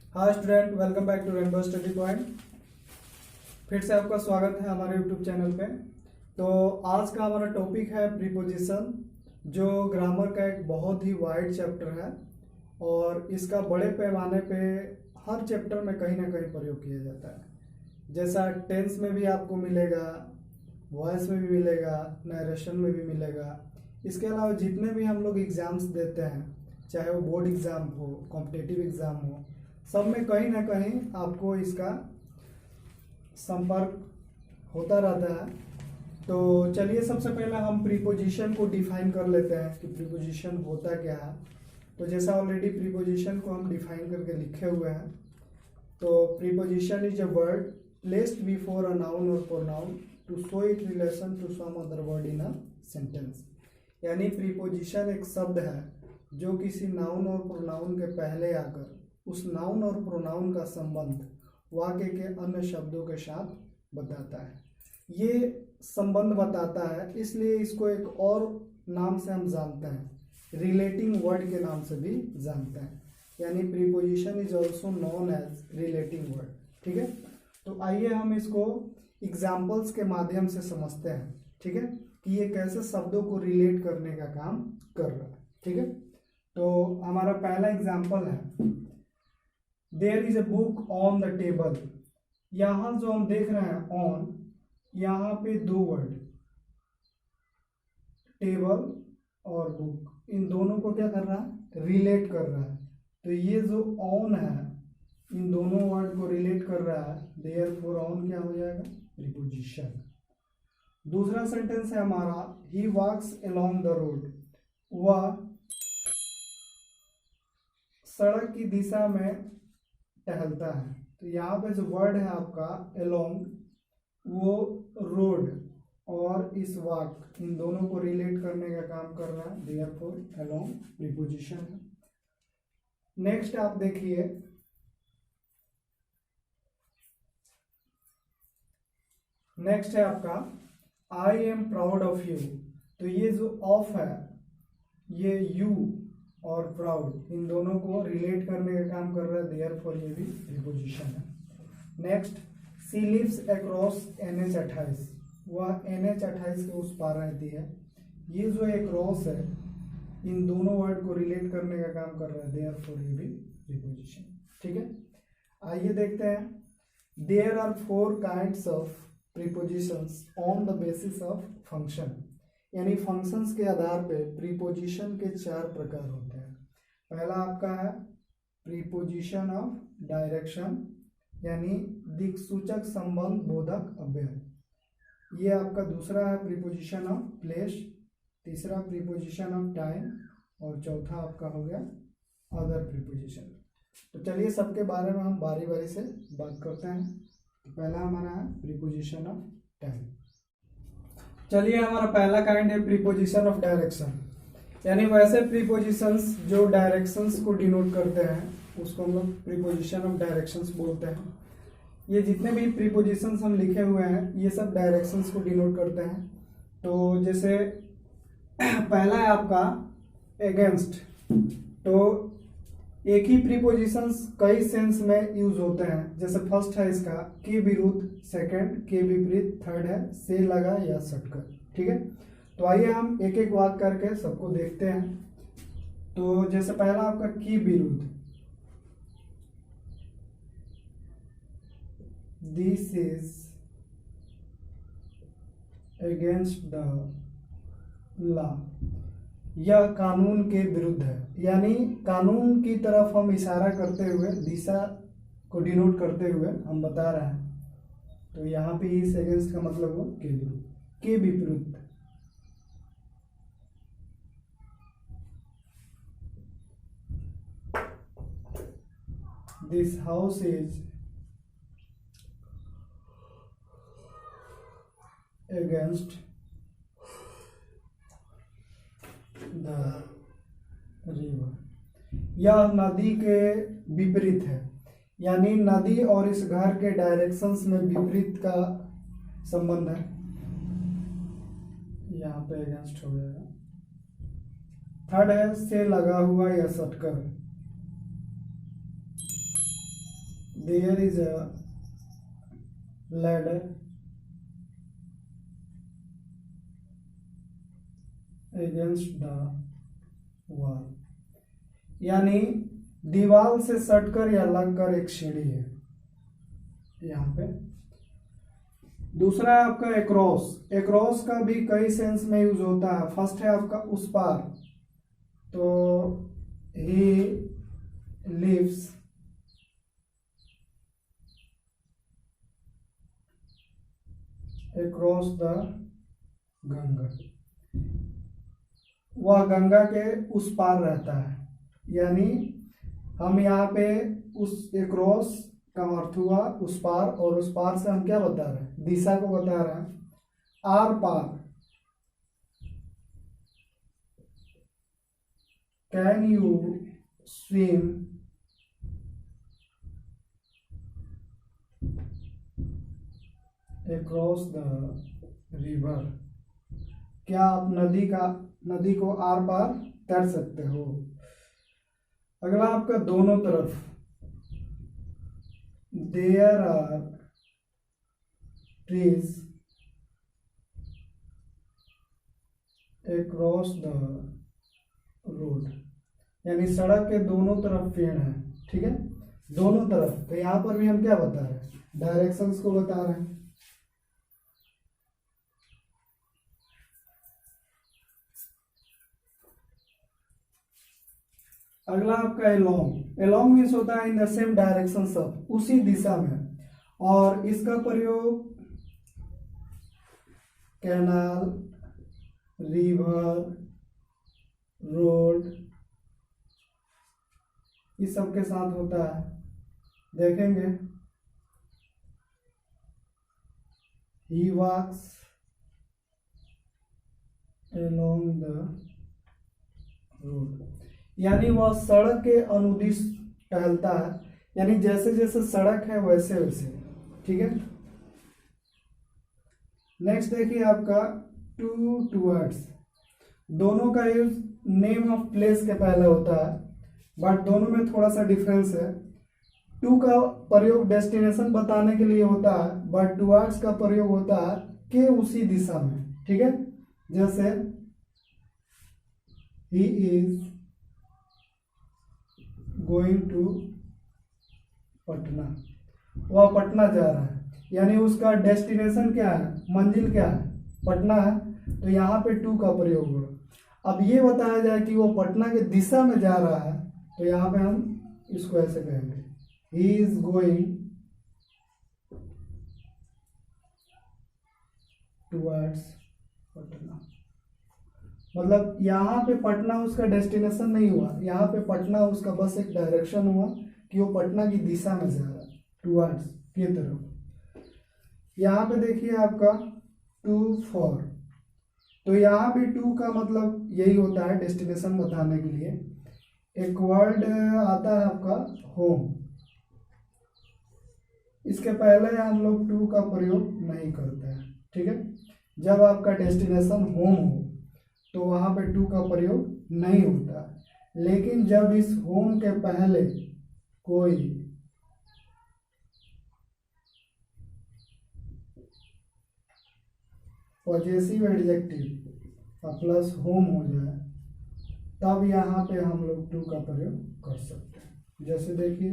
Hi student, welcome back to rainbow study point. फिर से आपका स्वागत है हमारे यूट्यूब चैनल पे। तो आज का हमारा टॉपिक है प्रीपोजिशन, जो ग्रामर का एक बहुत ही वाइड चैप्टर है और इसका बड़े पैमाने पे हर चैप्टर में कहीं ना कहीं प्रयोग किया जाता है। जैसा टेंस में भी आपको मिलेगा, वॉइस में भी मिलेगा, नरेशन में भी मिलेगा। इसके अलावा जितने भी हम लोग एग्ज़ाम्स देते हैं, चाहे वो बोर्ड एग्ज़ाम हो, कॉम्पिटिटिव एग्ज़ाम हो, सब में कहीं ना कहीं आपको इसका संपर्क होता रहता है। तो चलिए सबसे पहले हम प्रीपोजिशन को डिफाइन कर लेते हैं कि प्रीपोजिशन होता क्या है। तो जैसा ऑलरेडी प्रीपोजिशन को हम डिफाइन करके लिखे हुए हैं, तो preposition is a word placed before a noun और pronoun to show it relation to some other word in a sentence. यानी प्रीपोजिशन एक शब्द है जो किसी नाउन और प्रोनाउन के पहले आकर उस नाउन और प्रोनाउन का संबंध वाक्य के अन्य शब्दों के साथ बताता है। ये संबंध बताता है, इसलिए इसको एक और नाम से हम जानते हैं, रिलेटिंग वर्ड के नाम से भी जानते हैं। यानी preposition is also known as relating word. ठीक है, तो आइए हम इसको एग्जाम्पल्स के माध्यम से समझते हैं। ठीक है, कि ये कैसे शब्दों को रिलेट करने का काम कर रहा है। ठीक है, तो हमारा पहला एग्जाम्पल है, there is a book on the table. यहां जो हम देख रहे हैं ऑन, यहाँ पे दो वर्ड टेबल और बुक, इन दोनों को क्या कर रहा है, रिलेट कर रहा है। तो ये जो ऑन है इन दोनों वर्ड को रिलेट कर रहा है, देयरफॉर ऑन क्या हो जाएगा, प्रीपोजिशन। दूसरा सेंटेंस है हमारा, ही वॉक्स अलोंग द रोड। वह सड़क की दिशा में टहलता है। तो यहाँ पे जो वर्ड है आपका अलोंग, वो रोड और इस वॉक, इन दोनों को रिलेट करने का काम कर रहा है, देयरफॉर अलोंग प्रीपोजिशन है। नेक्स्ट आप देखिए, नेक्स्ट है आपका I am proud of you. तो ये जो ऑफ है, ये यू और प्राउड, इन दोनों को रिलेट करने का काम कर रहा है, देयरफॉर ये भी प्रीपोजिशन है। Next, she lives across NH28। वह NH28 के उस पार रहती है। ये जो अक्रॉस है, इन दोनों वर्ड को रिलेट करने का काम कर रहा है, देयरफॉर ये भी प्रीपोजिशन। ठीक है, आइए देखते हैं, there are 4 kinds of prepositions on the basis of function. यानी फंक्शंस के आधार पे प्रीपोजिशन के 4 प्रकार होते हैं। पहला आपका है प्रीपोजिशन ऑफ डायरेक्शन, यानी दिक्सूचक संबंध बोधक अव्यय। ये आपका दूसरा है प्रीपोजिशन ऑफ प्लेस, तीसरा प्रीपोजिशन ऑफ टाइम, और चौथा आपका हो गया अदर प्रीपोजिशन। तो चलिए सबके बारे में हम बारी बारी से बात करते हैं। तो पहला हमारा है प्रीपोजिशन ऑफ टाइम। चलिए, हमारा पहला काइंड है प्रीपोजिशन ऑफ डायरेक्शन। यानी वैसे प्रीपोजिशंस जो डायरेक्शंस को डिनोट करते हैं उसको हम लोग प्रीपोजिशन ऑफ डायरेक्शंस बोलते हैं। ये जितने भी प्रीपोजिशंस हम लिखे हुए हैं ये सब डायरेक्शंस को डिनोट करते हैं। तो जैसे पहला है आपका अगेंस्ट। तो एक ही प्रीपोजिशंस कई सेंस में यूज होते हैं। जैसे फर्स्ट है इसका के विरुद्ध, सेकंड के विपरीत, थर्ड है से लगा या सटकर। ठीक है, तो आइए हम एक एक बात करके सबको देखते हैं। तो जैसे पहला आपका के विरुद्ध, this is against the law. यह कानून के विरुद्ध है। यानी कानून की तरफ हम इशारा करते हुए, दिशा को डिनोट करते हुए हम बता रहे हैं। तो यहाँ पे इस अगेंस्ट का मतलब हो के विरुद्ध, के विपरीत। This house is against the river. यह नदी के विपरीत है। यानी नदी और इस घर के डायरेक्शंस में विपरीत का संबंध है, यहाँ पे अगेंस्ट हो जाएगा। थर्ड है से लगा हुआ या सटकर। There is a ladder against the wall, यानी दीवार से सटकर या लगकर एक सीढ़ी है यहाँ पे। दूसरा है आपका एक्रॉस। एक्रॉस का भी कई सेंस में यूज होता है। फर्स्ट है आपका उस पार, तो he lives across the Ganga, वह गंगा के उस पार रहता है। यानी हम यहाँ पे उस एक्रॉस का अर्थ हुआ उस पार, और उस पार से हम क्या बता रहे हैं, दिशा को बता रहे हैं। आर पार, can you swim across the river, क्या आप नदी को आर पार तैर सकते हो। अगला आपका दोनों तरफ, there are trees across the road, यानी सड़क के दोनों तरफ पेड़ हैं। ठीक है, दोनों तरफ, तो यहां पर भी हम क्या बता रहे हैं, डायरेक्शंस को बता रहे हैं। अगला आपका एलोंग। एलोंग मीन्स होता है इन द सेम डायरेक्शन सब, उसी दिशा में, और इसका प्रयोग कैनाल, रिवर, रोड इस सब के साथ होता है। देखेंगे, ही वॉक्स along द रोड, यानी वह सड़क के अनुदिश टहलता है, यानी जैसे जैसे सड़क है वैसे वैसे। ठीक है, नेक्स्ट देखिए आपका टू टूवर्ड्स। दोनों का यूज नेम ऑफ प्लेस के पहले होता है, बट दोनों में थोड़ा सा डिफरेंस है। टू का प्रयोग डेस्टिनेशन बताने के लिए होता है, बट टूवर्ड्स का प्रयोग होता है के उसी दिशा में। ठीक है, जैसे he is going to Patna, वह पटना जा रहा है, यानी उसका डेस्टिनेशन क्या है, मंजिल क्या है, पटना है, तो यहाँ पे टू का प्रयोग होगा। अब ये बताया जाए कि वो पटना के दिशा में जा रहा है, तो यहाँ पे हम इसको ऐसे कहेंगे, ही इज गोइंग टुवर्ड्स पटना। मतलब यहाँ पे पटना उसका डेस्टिनेशन नहीं हुआ, यहाँ पे पटना उसका बस एक डायरेक्शन हुआ कि वो पटना की दिशा में जा रहा है, टुवर्ड्स की तरफ। यहाँ पे देखिए आपका टू फॉर, तो यहाँ भी टू का मतलब यही होता है डेस्टिनेशन बताने के लिए। एक वर्ड आता है आपका होम, इसके पहले हम लोग टू का प्रयोग नहीं करते हैं। ठीक है, जब आपका डेस्टिनेशन होम हो तो वहां पे टू का प्रयोग नहीं होता, लेकिन जब इस होम के पहले कोई पॉजेसिव एडजेक्टिव प्लस होम हो जाए, तब यहाँ पे हम लोग टू का प्रयोग कर सकते हैं। जैसे देखिए,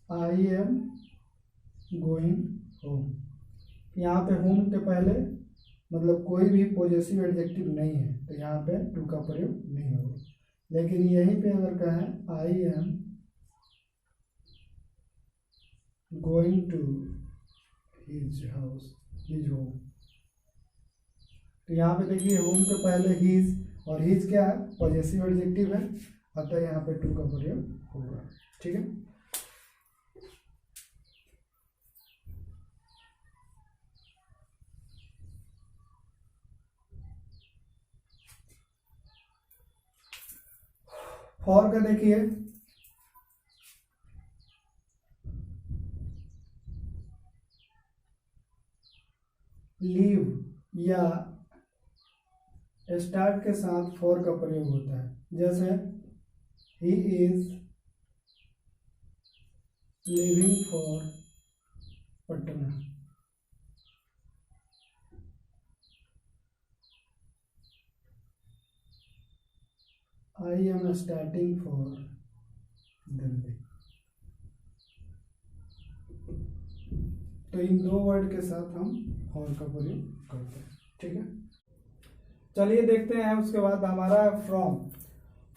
आई एम गोइंग होम, यहाँ पे होम के पहले मतलब कोई भी पॉजेसिव एडजेक्टिव नहीं है, तो यहाँ पे टू का प्रयोग नहीं होगा। लेकिन यहीं पे अगर कहें I am going to his house, his home, तो यहाँ पे देखिए होम के पहले हिज, और हिज क्या है, पॉजेसिव एडजेक्टिव है, अतः यहाँ पे टू का प्रयोग होगा। ठीक है, फॉर का देखिए, लीव या स्टार्ट के साथ फॉर का प्रयोग होता है। जैसे he is living for Patna. I am starting for Delhi. तो इन दो वर्ड के साथ हम फॉर का प्रयोग करते हैं, ठीक है। चलिए देखते हैं उसके बाद हमारा फ्रॉम।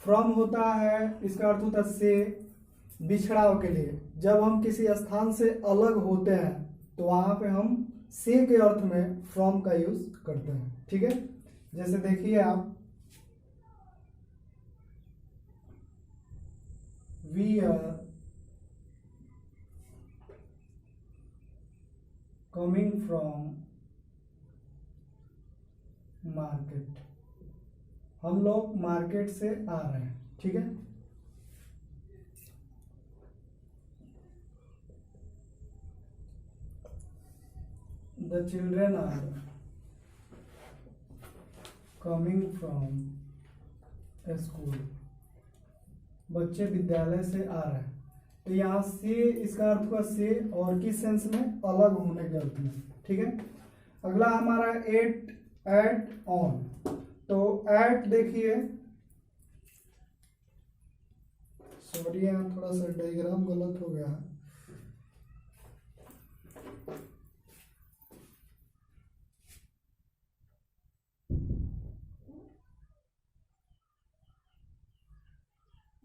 फ्रॉम होता है, इसका अर्थ होता है से, बिछड़ाव के लिए। जब हम किसी स्थान से अलग होते हैं तो वहां पे हम से के अर्थ में फ्रॉम का यूज करते हैं, ठीक है। जैसे देखिए आप, we are coming from market. हम लोग मार्केट से आ रहे हैं, ठीक है। The children are coming from school। बच्चे विद्यालय से आ रहे हैं। तो यहाँ से इसका अर्थ हुआ से, और किस सेंस में, अलग होने के अर्थ में, ठीक है। अगला हमारा एट, एट ऑन। तो एट देखिए, सॉरी यहाँ थोड़ा सा डायग्राम गलत हो गया।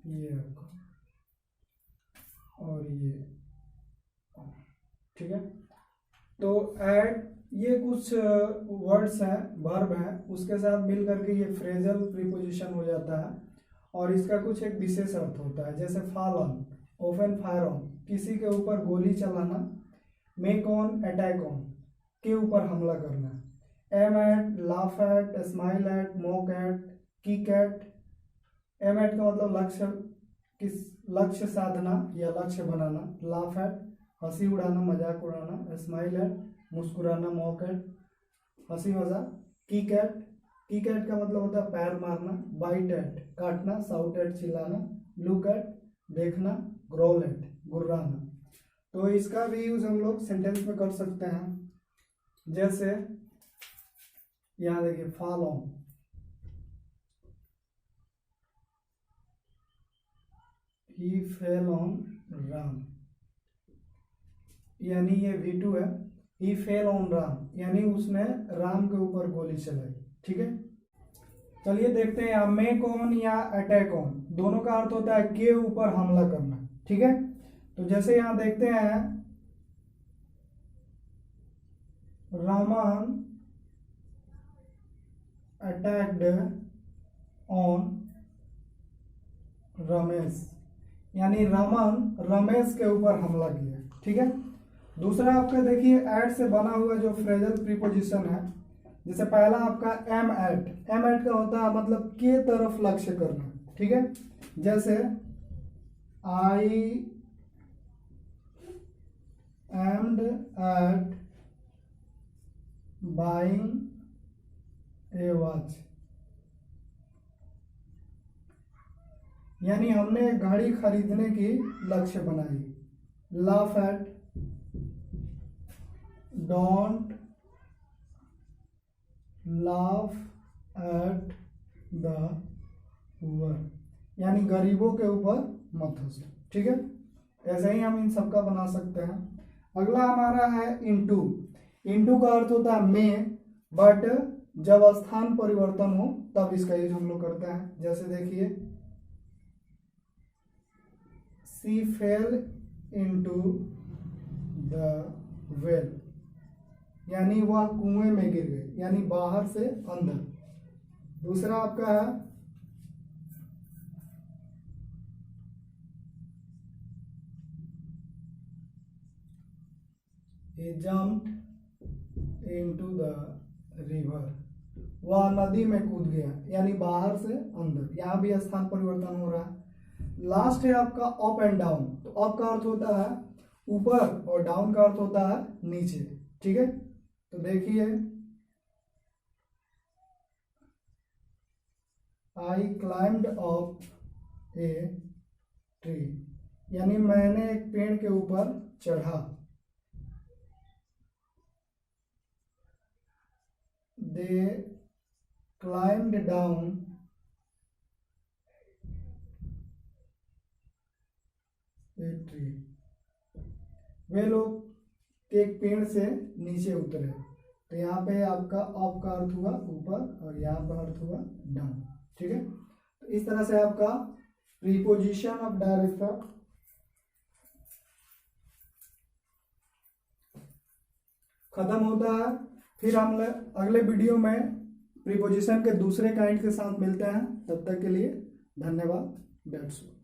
ये आपका और ये, ठीक है। तो एट, ये कुछ वर्ड्स हैं, वर्ब हैं, उसके साथ मिल करके ये फ्रेजल प्रीपोजिशन हो जाता है, और इसका कुछ एक विशेष अर्थ होता है। जैसे fall on, open fire on, किसी के ऊपर गोली चलाना। मेक ऑन, अटैक ऑन, के ऊपर हमला करना। Aim at, laugh at, smile at, mock at, kick at. Aim at का मतलब लक्ष्य, किस लक्ष्य साधना या लक्ष्य बनाना। लाफ एट, हंसी उड़ाना, मजाक उड़ाना। स्माइल एट, मुस्कुराना। मॉक एट, हंसी मजाक। किक एट, किक एट का मतलब होता है पैर मारना। बाइट एट, काटना। साउट एट, चिल्लाना। लुक एट, देखना। ग्रोल एट, गुर्राना। तो इसका भी यूज हम लोग सेंटेंस में कर सकते हैं। जैसे यहाँ देखिए, fall on, he fell on Ram, यानी ये V2 है। ही फेल ऑन राम, यानी उसने राम के ऊपर गोली चलाई, ठीक है। चलिए देखते हैं, यहाँ मेक ऑन या अटैक ऑन, दोनों का अर्थ होता है के ऊपर हमला करना, ठीक है। तो जैसे यहाँ देखते हैं, रामन अटैक्ड ऑन रमेश, यानी रामन रमेश के ऊपर हमला किया, ठीक है। दूसरा आपका देखिए, एट से बना हुआ जो फ्रेजल प्रीपोजिशन है, जैसे पहला आपका एम एट। एम एट का होता है मतलब के तरफ लक्ष्य करना, ठीक है। जैसे I aimed at buying a watch, यानी हमने एक घड़ी खरीदने की लक्ष्य बनाई। Laugh at, don't laugh at the poor, यानी गरीबों के ऊपर मत हंसो, ठीक है। ऐसे ही हम इन सबका बना सकते हैं। अगला हमारा है इनटू। इनटू का अर्थ होता है में, बट जब स्थान परिवर्तन हो तब इसका यूज हम लोग करते हैं। जैसे देखिए, सी फेल इनटू द वेल, यानी वह कुएं में गिर गए, यानी बाहर से अंदर। दूसरा आपका है he jumped into the river, वह नदी में कूद गया, यानी बाहर से अंदर। यहाँ भी स्थान परिवर्तन हो रहा है। लास्ट है आपका अप एंड डाउन। तो अप का अर्थ होता है ऊपर और डाउन का अर्थ होता है नीचे, ठीक है। तो देखिए, आई क्लाइंब्ड अप ए ट्री, यानी मैंने एक पेड़ के ऊपर चढ़ा। दे क्लाइम्ड डाउन ए ट्री। वे लोग एक पेड़ से नीचे उतरे। तो यहाँ पे आपका ऑफ का अर्थ हुआ ऊपर और यहाँ पर अर्थ हुआ डाउन। ठीक है, तो इस तरह से आपका प्रीपोजिशन ऑफ डायरेक्टर खत्म होता है। फिर हम अगले वीडियो में प्रीपोजिशन के दूसरे काइंड के साथ मिलते हैं। तब तक के लिए धन्यवाद। That's all.